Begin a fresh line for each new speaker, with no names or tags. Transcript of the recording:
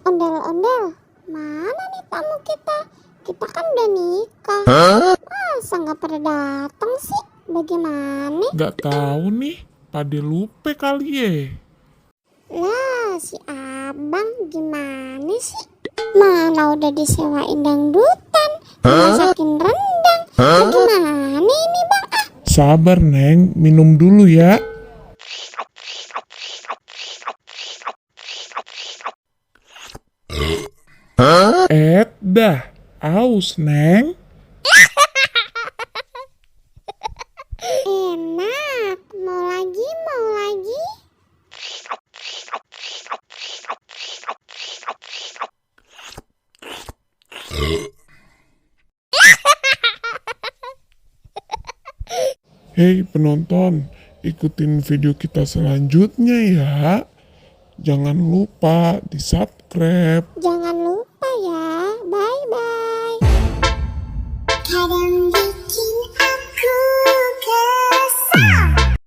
Ondel-ondel, mana nih tamu kita? Kita kan udah nikah. Masa nggak pada datang sih? Bagaimana?
Nggak tahu nih, pada lupa kali ya.
Lah, si abang gimana sih? Mana udah disewain dangdutan, dimasakin rendang. Bagaimana ini bang?
Sabar Neng, minum dulu ya. Dah, aus Neng.
Enak, mau lagi, mau lagi.
Hei penonton, ikutin video kita selanjutnya ya. Jangan lupa di subscribe.
Jangan lupa ya, bye-bye.